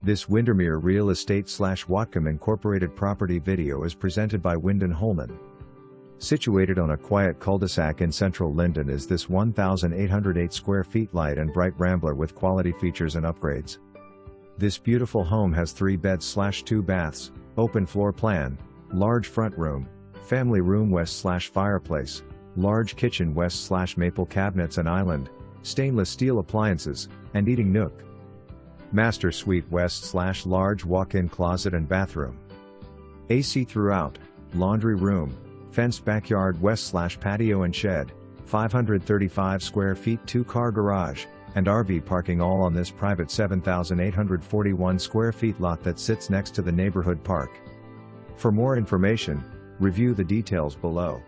This Windermere Real Estate / Whatcom Incorporated property video is presented by Wynden Holman. Situated on a quiet cul-de-sac in central Lynden is this 1,808 square feet light and bright rambler with quality features and upgrades. This beautiful home has 3 beds / 2 baths, open floor plan, large front room, family room west / fireplace, large kitchen west / maple cabinets and island, stainless steel appliances, and eating nook. Master suite west / large walk-in closet and bathroom. AC throughout, laundry room, fenced backyard west / patio and shed, 535 square feet 2-car garage, and RV parking all on this private 7,841 square feet lot that sits next to the neighborhood park. For more information, review the details below.